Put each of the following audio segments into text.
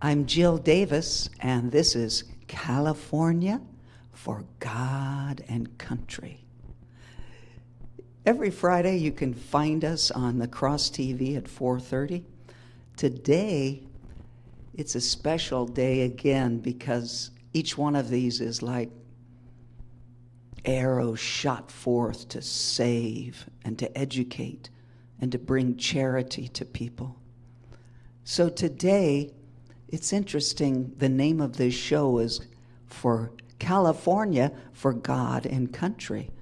I'm Jill Davis, and this is California for God and Country. Every Friday you can find us on the Cross TV at 4:30. Today, it's a special day again because each one of these is like arrows shot forth to save and to educate and to bring charity to people. So today, it's interesting, the name of this show is For California for God and Country.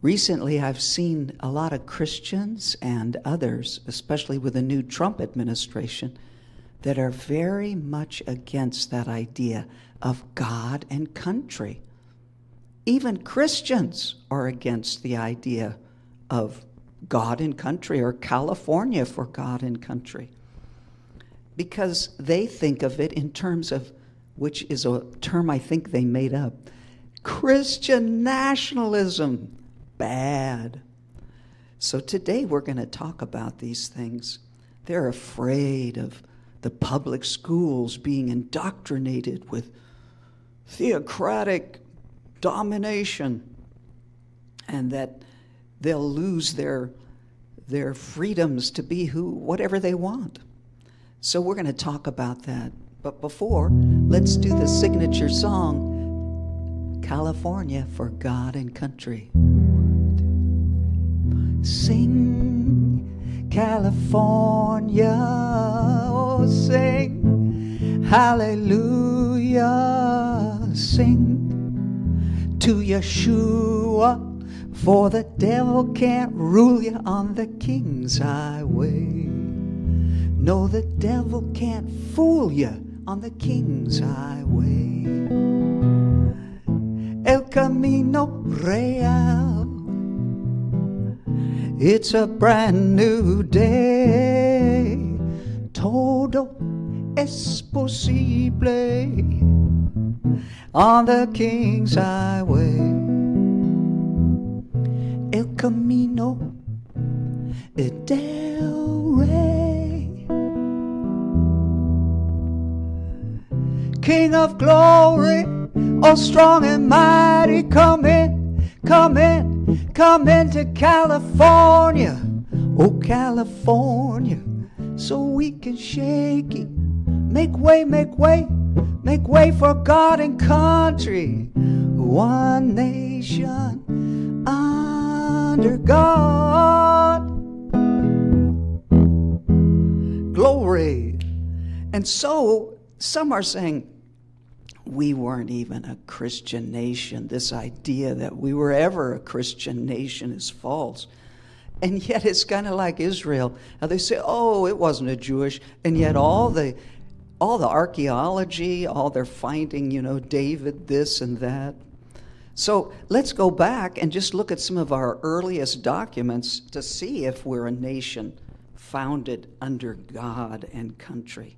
Recently, I've seen a lot of Christians and others, especially with the new Trump administration, that are very much against that idea of God and country. Even Christians are against the idea of God and country or California for God and country, because they think of it in terms of, which is a term I think they made up, Christian nationalism. Bad. So today we're going to talk about these things. They're afraid of the public schools being indoctrinated with theocratic domination and that they'll lose their freedoms to be whatever they want. So we're going to talk about that. But before, let's do the signature song, California for God and Country. Sing, California, oh, sing, hallelujah, sing to Yeshua, for the devil can't rule you on the King's highway. No, the devil can't fool you on the King's highway. El Camino Real, it's a brand new day. Todo es posible on the King's highway. El Camino del Rey. King of glory, oh strong and mighty, come in, come in. Come into California, oh California, so we can shake it. Make way, make way, make way for God and country. One nation under God. Glory. And so some are saying, we weren't even a Christian nation. This idea that we were ever a Christian nation is false. And yet it's kind of like Israel. Now they say, oh, it wasn't a Jewish, and yet all the archaeology, all they're finding, David this and that. So let's go back and just look at some of our earliest documents to see if we're a nation founded under God and country.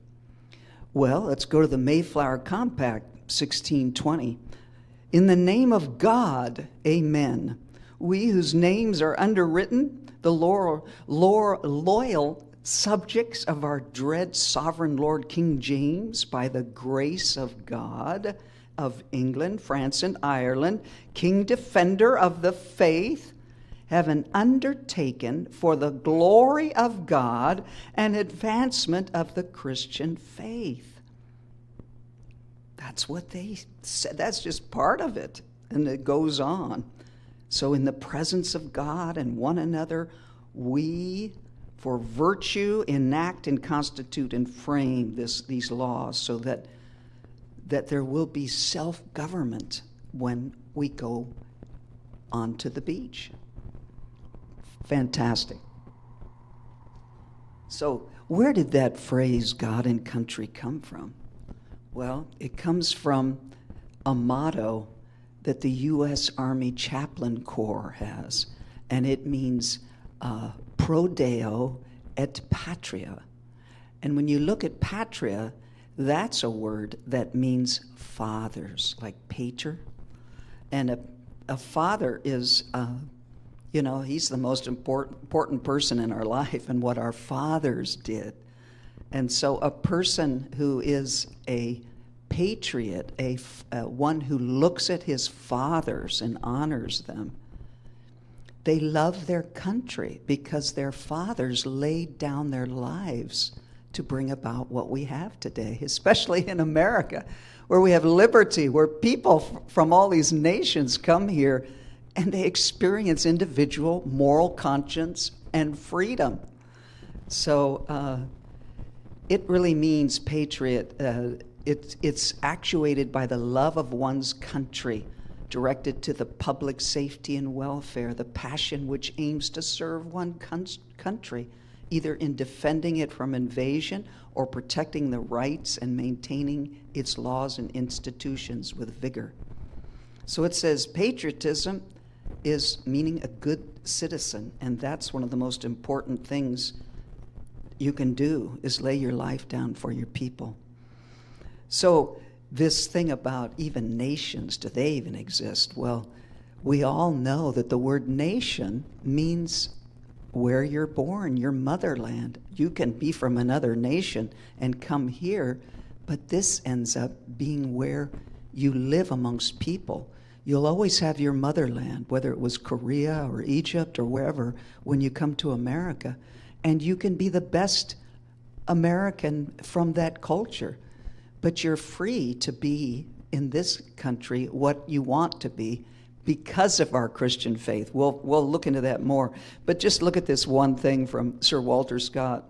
Well, let's go to the Mayflower Compact, 1620. In the name of God, amen. We whose names are underwritten, the loyal subjects of our dread sovereign Lord King James, by the grace of God, of England, France, and Ireland, King Defender of the faith, have an undertaken for the glory of God and advancement of the Christian faith. That's what they said. That's just part of it. And it goes on. So in the presence of God and one another, we, for virtue, enact and constitute and frame these laws so that there will be self-government when we go onto the beach. Fantastic. So where did that phrase, God and country, come from? Well, it comes from a motto that the U.S. Army Chaplain Corps has, and it means pro Deo et patria. And when you look at patria, that's a word that means fathers, like pater. And a father is, he's the most important person in our life, and what our fathers did. And so a person who is a patriot, one who looks at his fathers and honors them, they love their country because their fathers laid down their lives to bring about what we have today, especially in America, where we have liberty, where people from all these nations come here and they experience individual moral conscience and freedom. So it really means patriot. It's actuated by the love of one's country, directed to the public safety and welfare, the passion which aims to serve one country, either in defending it from invasion or protecting the rights and maintaining its laws and institutions with vigor. So it says patriotism is meaning a good citizen, and that's one of the most important things you can do, is lay your life down for your people. So this thing about even nations, do they even exist? Well, we all know that the word nation means where you're born, your motherland. You can be from another nation and come here, but this ends up being where you live amongst people. You'll always have your motherland, whether it was Korea or Egypt or wherever, when you come to America. And you can be the best American from that culture. But you're free to be in this country what you want to be because of our Christian faith. We'll look into that more. But just look at this one thing from Sir Walter Scott.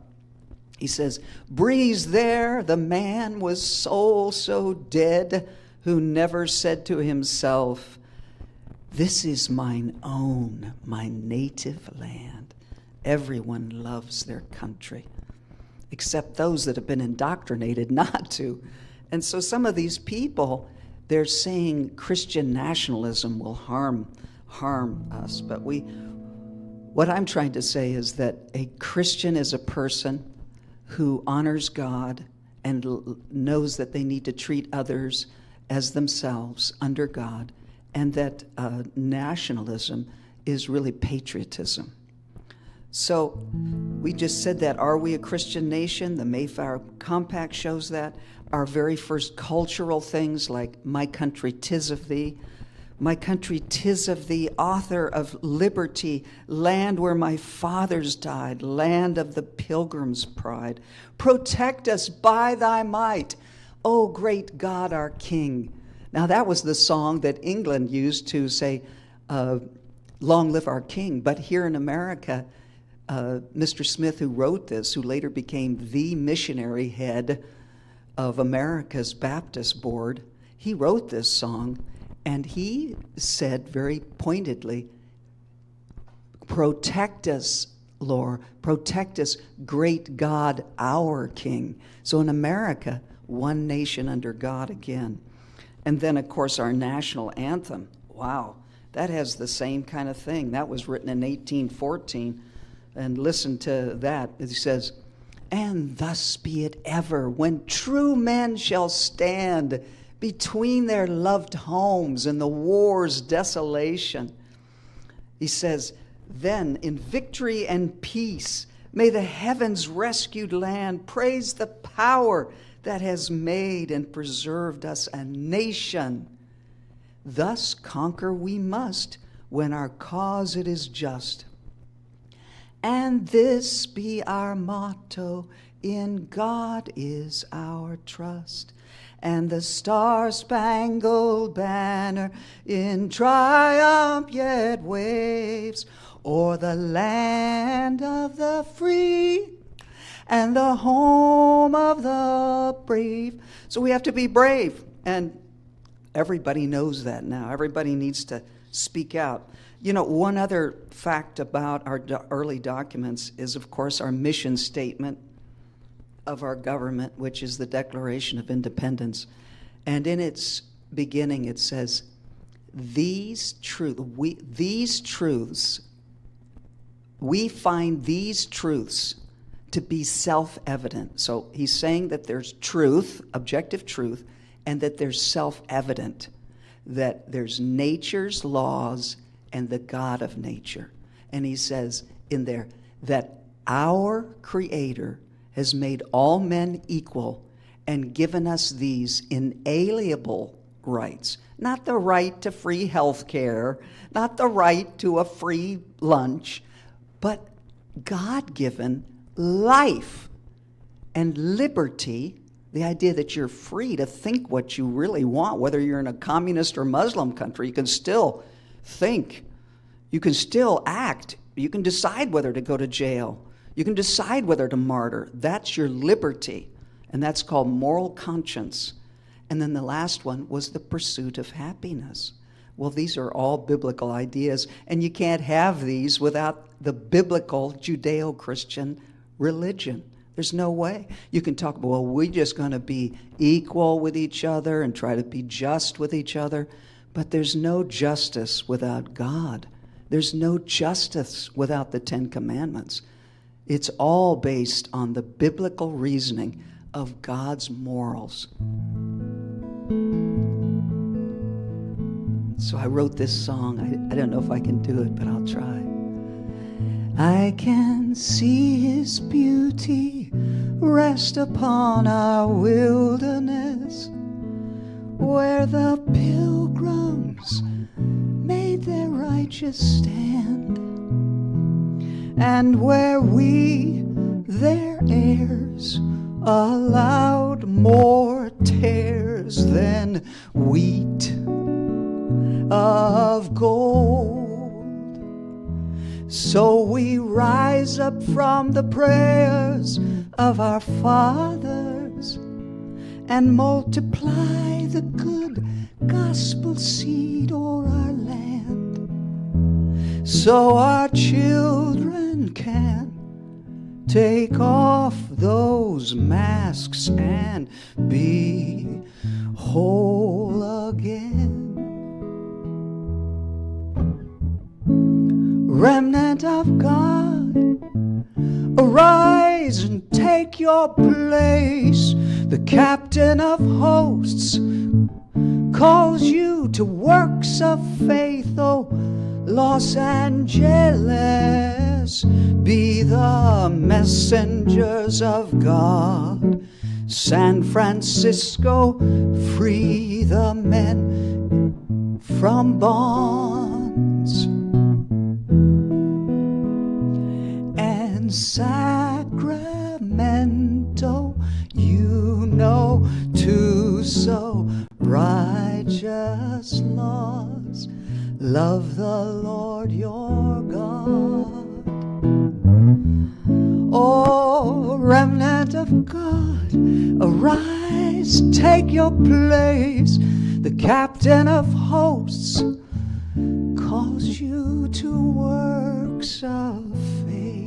He says, "Breeze there, the man was soul so dead, who never said to himself, 'This is mine own, my native land.' Everyone loves their country, except those that have been indoctrinated not to." And so some of these people, they're saying Christian nationalism will harm us. But what I'm trying to say is that a Christian is a person who honors God and knows that they need to treat others as themselves under God, and that nationalism is really patriotism. So we just said that. Are we a Christian nation? The Mayflower Compact shows that. Our very first cultural things like "My country, 'tis of thee." My country, 'tis of thee, author of liberty, land where my fathers died, land of the pilgrim's pride. Protect us by thy might, O great God, our King. Now that was the song that England used to say, long live our King. But here in America, Mr. Smith, who wrote this, who later became the missionary head of America's Baptist Board, he wrote this song, and he said very pointedly, "Protect us, Lord, protect us, great God, our King." So in America, one nation under God again. And then, of course, our national anthem. Wow, that has the same kind of thing. That was written in 1814. And listen to that. It says, "And thus be it ever, when true men shall stand between their loved homes and the war's desolation." He says, "Then in victory and peace may the heavens' rescued land praise the power that has made and preserved us a nation. Thus conquer we must when our cause it is just. And this be our motto, in God is our trust. And the star-spangled banner in triumph yet waves o'er the land of the free and the home of the brave." So we have to be brave, and everybody knows that now. Everybody needs to speak out. You know, one other fact about our early documents is, of course, our mission statement of our government, which is the Declaration of Independence. And in its beginning, it says, we find these truths to be self-evident. So he's saying that there's truth, objective truth, and that there's self-evident, that there's nature's laws and the God of nature. And he says in there that our Creator has made all men equal and given us these inalienable rights. Not the right to free health care, not the right to a free lunch, but God-given life and liberty, the idea that you're free to think what you really want, whether you're in a communist or Muslim country. You can still think. You can still act. You can decide whether to go to jail. You can decide whether to martyr. That's your liberty, and that's called moral conscience. And then the last one was the pursuit of happiness. Well, these are all biblical ideas, and you can't have these without the biblical Judeo-Christian religion. There's no way. You can talk about, well, we're just going to be equal with each other and try to be just with each other, but there's no justice without God. There's no justice without the Ten Commandments. It's all based on the biblical reasoning of God's morals. So I wrote this song. I don't know if I can do it, but I'll try. I can see his beauty rest upon our wilderness, where the pilgrims made their righteous stand, and where we, their heirs, allowed more tares than wheat of gold. So we rise up from the prayers of our fathers and multiply the good gospel seed o'er our land, so our children can take off those masks and be whole again. Remnant of God, arise and take your place. The captain of hosts calls you to works of faith. Oh, Los Angeles, be the messengers of God. San Francisco, free the men from bonds. And Sacramento, you know, to sow righteous laws. Love the Lord your God. Oh, remnant of God, arise, take your place. The captain of hosts calls you to works of faith.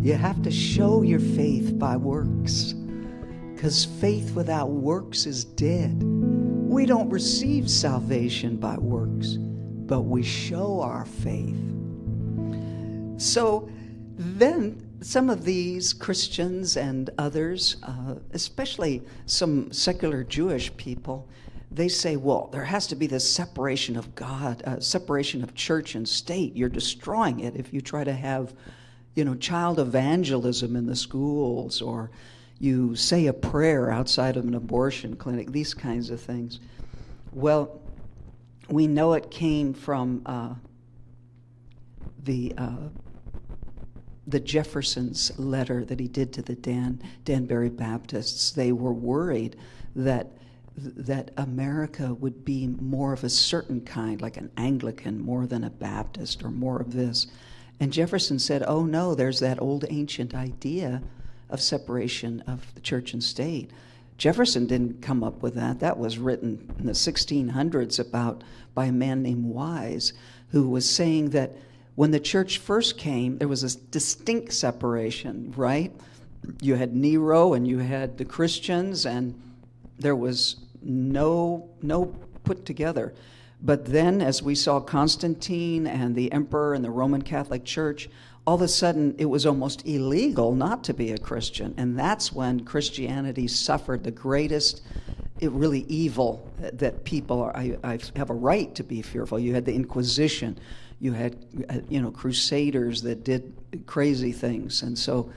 You have to show your faith by works, because faith without works is dead. We don't receive salvation by works, but we show our faith. So then some of these Christians and others, especially some secular Jewish people, they say, well, there has to be this separation of God, separation of church and state. You're destroying it if you try to have, child evangelism in the schools, or you say a prayer outside of an abortion clinic, these kinds of things. Well, we know it came from the Jefferson's letter that he did to the Danbury Baptists. They were worried that America would be more of a certain kind, like an Anglican more than a Baptist, or more of this. And Jefferson said, oh no, there's that old ancient idea of separation of the church and state. Jefferson didn't come up with that. That was written in the 1600s by a man named Wise, who was saying that when the church first came, there was a distinct separation, right? You had Nero and you had the Christians, and there was no put together. But then, as we saw Constantine and the emperor and the Roman Catholic Church, all of a sudden it was almost illegal not to be a Christian. And that's when Christianity suffered the greatest really evil that people I have a right to be fearful. You had the Inquisition. You had, crusaders that did crazy things. And so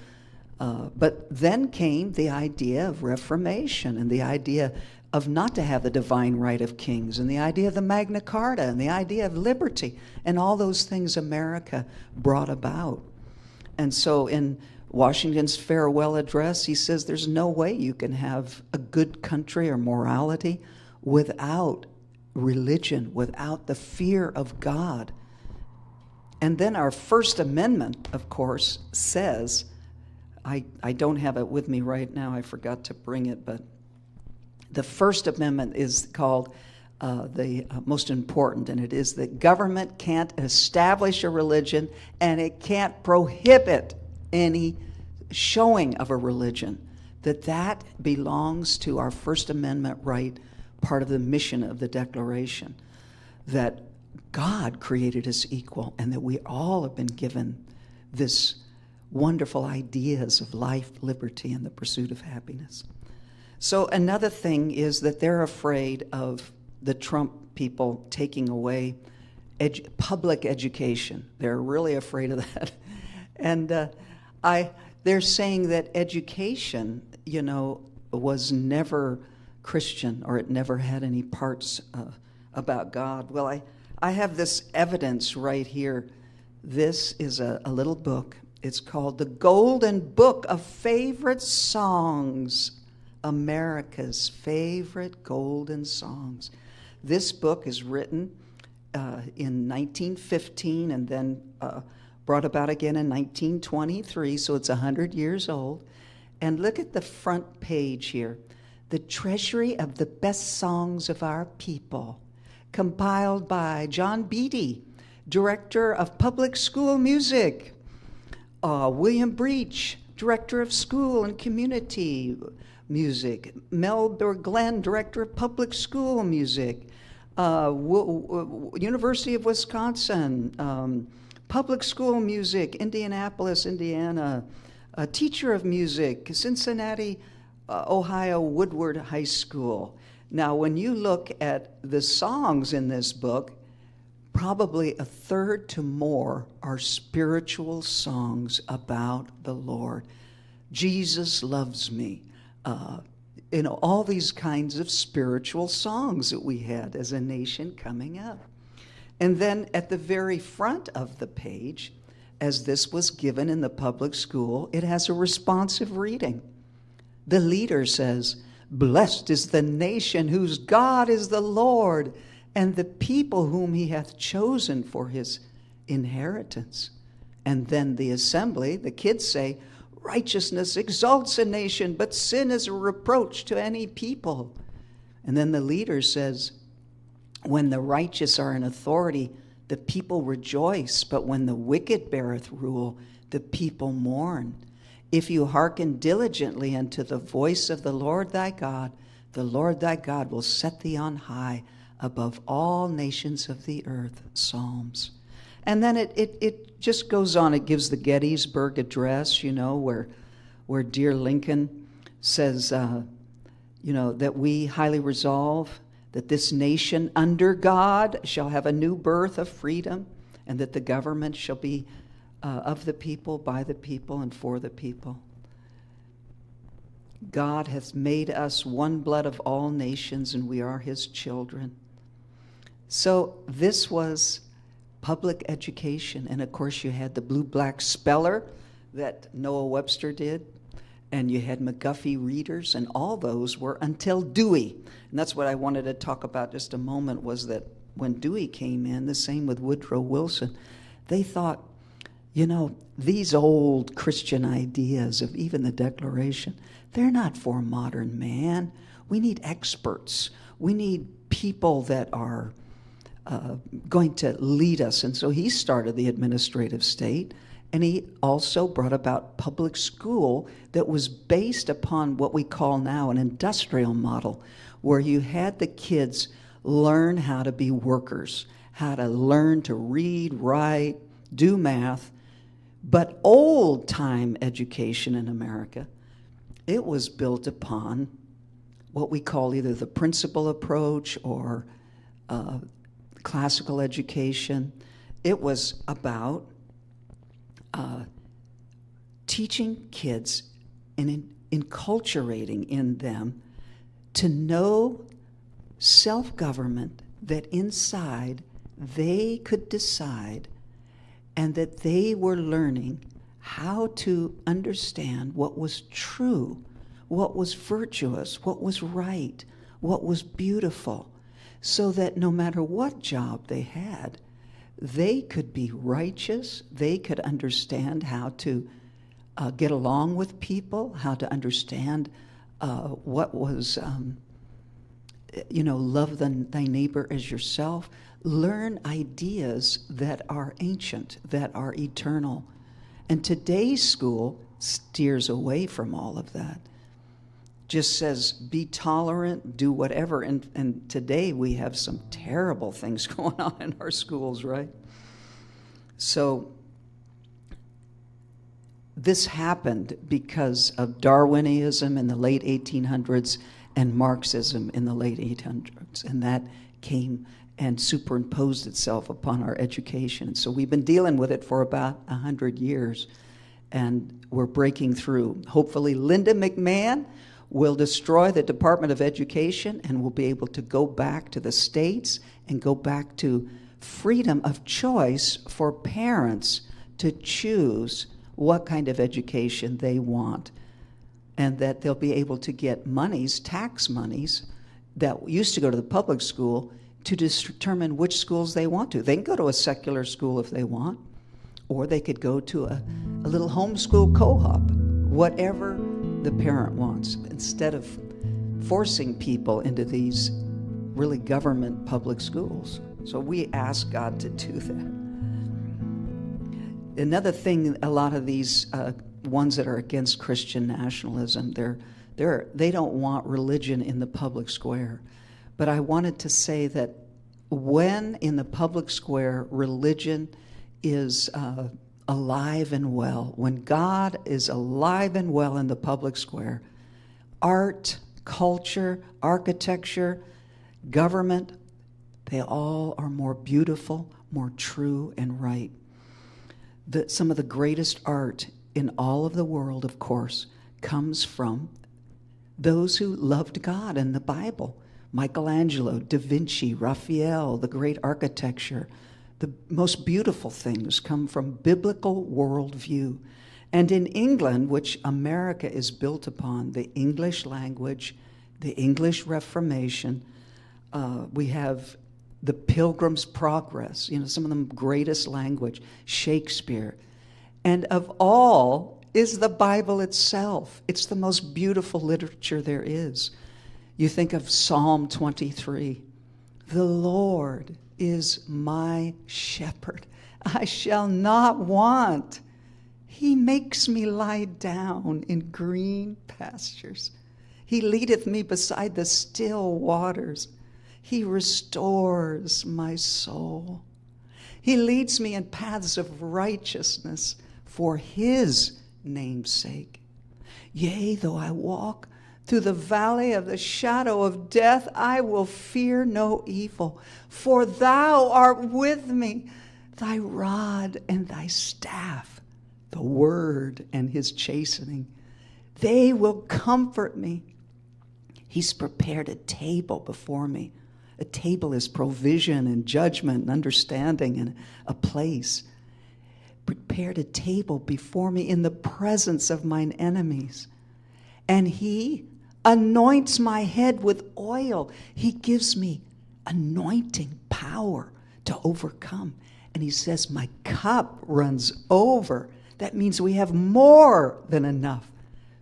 But then came the idea of Reformation and the idea of not to have the divine right of kings and the idea of the Magna Carta and the idea of liberty and all those things America brought about. And so in Washington's farewell address, he says there's no way you can have a good country or morality without religion, without the fear of God. And then our First Amendment, of course, says, I don't have it with me right now, I forgot to bring it, but the First Amendment is called the most important, and it is that government can't establish a religion and it can't prohibit any showing of a religion, that belongs to our First Amendment right, part of the mission of the Declaration, that God created us equal and that we all have been given this wonderful ideas of life, liberty, and the pursuit of happiness. So another thing is that they're afraid of the Trump people taking away public education. They're really afraid of that. And they're saying that education, was never Christian, or it never had any parts about God. Well, I have this evidence right here. This is a little book. It's called The Golden Book of Favorite Songs, America's Favorite Golden Songs. This book is written in 1915 and then brought about again in 1923, so it's 100 years old. And look at the front page here. The treasury of the best songs of our people, compiled by John Beatty, Director of Public School Music, William Breach, Director of School and Community Music, Melba Glenn, Director of Public School Music, University of Wisconsin, Public School Music, Indianapolis, Indiana, Teacher of Music, Cincinnati, Ohio, Woodward High School. Now, when you look at the songs in this book, probably a third to more are spiritual songs about the Lord. Jesus loves me. All these kinds of spiritual songs that we had as a nation coming up. And then at the very front of the page, as this was given in the public school, it has a responsive reading. The leader says, "Blessed is the nation whose God is the Lord, and the people whom he hath chosen for his inheritance." And then the assembly, the kids say, "Righteousness exalts a nation, but sin is a reproach to any people." And then the leader says, "When the righteous are in authority, the people rejoice, but when the wicked beareth rule, the people mourn. If you hearken diligently unto the voice of the Lord thy God will set thee on high above all nations of the earth." Psalms. And then it just goes on. It gives the Gettysburg Address, where dear Lincoln says, that we highly resolve that this nation under God shall have a new birth of freedom, and that the government shall be of the people, by the people, and for the people. God hath made us one blood of all nations, and we are his children. So this was public education. And of course you had the blue-black speller that Noah Webster did, and you had McGuffey readers, and all those were until Dewey. And that's what I wanted to talk about just a moment, was that when Dewey came in, the same with Woodrow Wilson, they thought, these old Christian ideas of even the Declaration, they're not for modern man. We need experts. We need people that are going to lead us. And so he started the administrative state, and he also brought about public school that was based upon what we call now an industrial model, where you had the kids learn how to be workers, how to learn to read, write, do math. But old-time education in America, it was built upon what we call either the principal approach or classical education. It was about teaching kids and enculturating in them to know self-government, that inside they could decide, and that they were learning how to understand what was true, what was virtuous, what was right, what was beautiful, so that no matter what job they had, they could be righteous, they could understand how to get along with people, how to understand what was, love thy neighbor as yourself. Learn ideas that are ancient, that are eternal. And today's school steers away from all of that. Just says, be tolerant, do whatever. And today we have some terrible things going on in our schools, right? So this happened because of Darwinism in the late 1800s and Marxism in the late 1800s. And that came and superimposed itself upon our education. And so we've been dealing with it for about 100 years, and we're breaking through. Hopefully Linda McMahon will destroy the Department of Education, and we'll be able to go back to the states and go back to freedom of choice for parents to choose what kind of education they want, and that they'll be able to get monies, tax monies, that used to go to the public school to determine which schools they want to. They can go to a secular school if they want, or they could go to a little homeschool co-op, whatever the parent wants, instead of forcing people into these really government public schools. So we ask God to do that. Another thing, a lot of these ones that are against Christian nationalism, they don't want religion in the public square. But I wanted to say that when in the public square religion is alive and well, when God is alive and well in the public square, art, culture, architecture, government, they all are more beautiful, more true and right. Some of the greatest art in all of the world, of course, comes from those who loved God and the Bible. Michelangelo, Da Vinci, Raphael, the great architecture. The most beautiful things come from biblical worldview. And in England, which America is built upon, the English language, the English Reformation, we have the Pilgrim's Progress, some of the greatest language, Shakespeare. And of all is the Bible itself. It's the most beautiful literature there is. You think of Psalm 23. The Lord is my shepherd. I shall not want. He makes me lie down in green pastures. He leadeth me beside the still waters. He restores my soul. He leads me in paths of righteousness for his name's sake. Yea, though I walk through the valley of the shadow of death, I will fear no evil, for thou art with me. Thy rod and thy staff, the word and his chastening, they will comfort me. He's prepared a table before me. A table is provision and judgment and understanding and a place. Prepared a table before me in the presence of mine enemies. And he anoints my head with oil. He gives me anointing power to overcome. And he says, my cup runs over. That means we have more than enough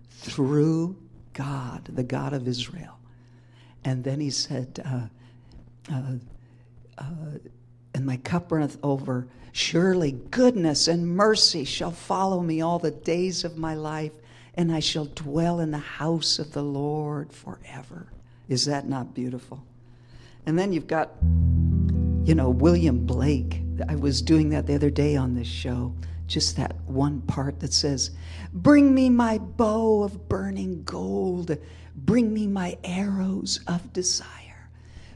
through God, the God of Israel. And then he said, and my cup runneth over. Surely goodness and mercy shall follow me all the days of my life, and I shall dwell in the house of the Lord forever. Is that not beautiful? And then you've got, William Blake. I was doing that the other day on this show. Just that one part that says, bring me my bow of burning gold. Bring me my arrows of desire.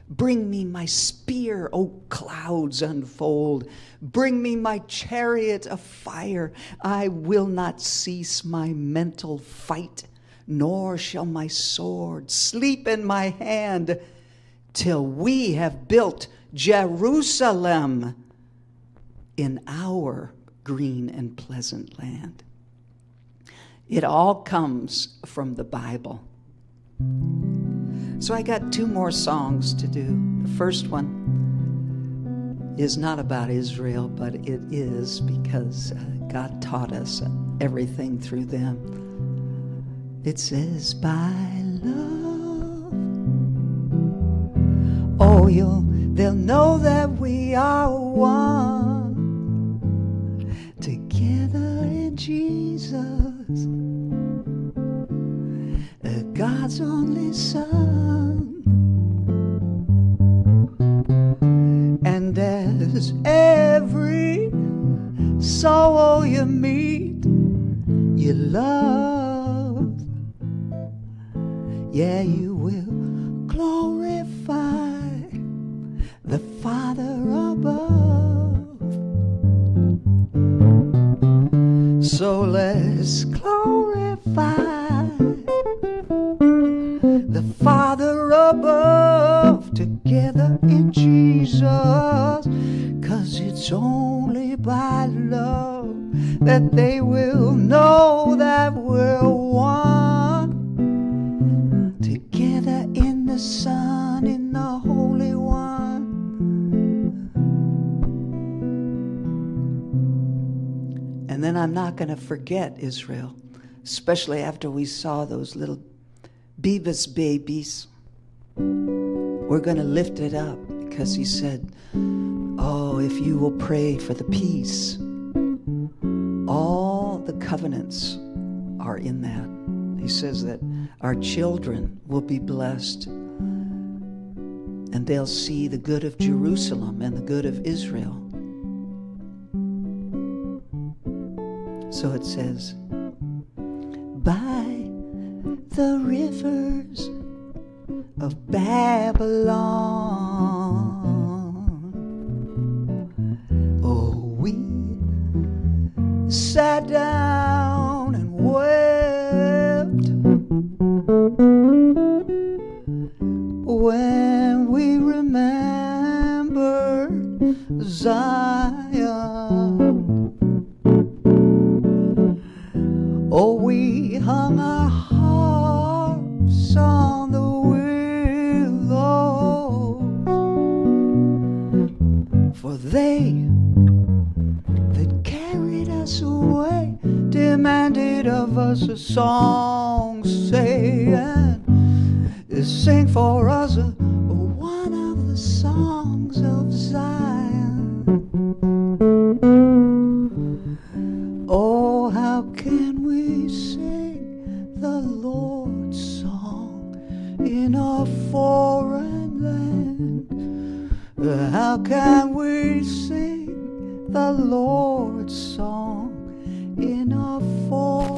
Bring me my spear, O clouds unfold. Bring me my chariot of fire. I will not cease my mental fight, nor shall my sword sleep in my hand, till we have built Jerusalem in our green and pleasant land. It all comes from the Bible. So I got 2 more songs to do. The first one is not about Israel, but it is because God taught us everything through them. It says, by love, oh, they'll know that we are one, together in Jesus, God's only Son. And as every soul you meet, you love, yeah, you will glorify the Father above. So let's glorify the Father above, together in Jesus, 'cause it's only by love that they will know that we're one, together in the Son, in the Holy One. And then I'm not going to forget Israel, especially after we saw those little Beavis babies. We're going to lift it up because he said, oh, if you will pray for the peace, all the covenants are in that. He says that our children will be blessed and they'll see the good of Jerusalem and the good of Israel. So it says, by the rivers of Babylon, oh, we sat down and wept when we remembered Zion. Oh, we hung our harps on the willows, for they that carried us away demanded of us a song, saying, sing for us one of the songs of Zion. Oh, how can we sing the Lord's song in a foreign land? How can we sing the Lord's song in a foreign land?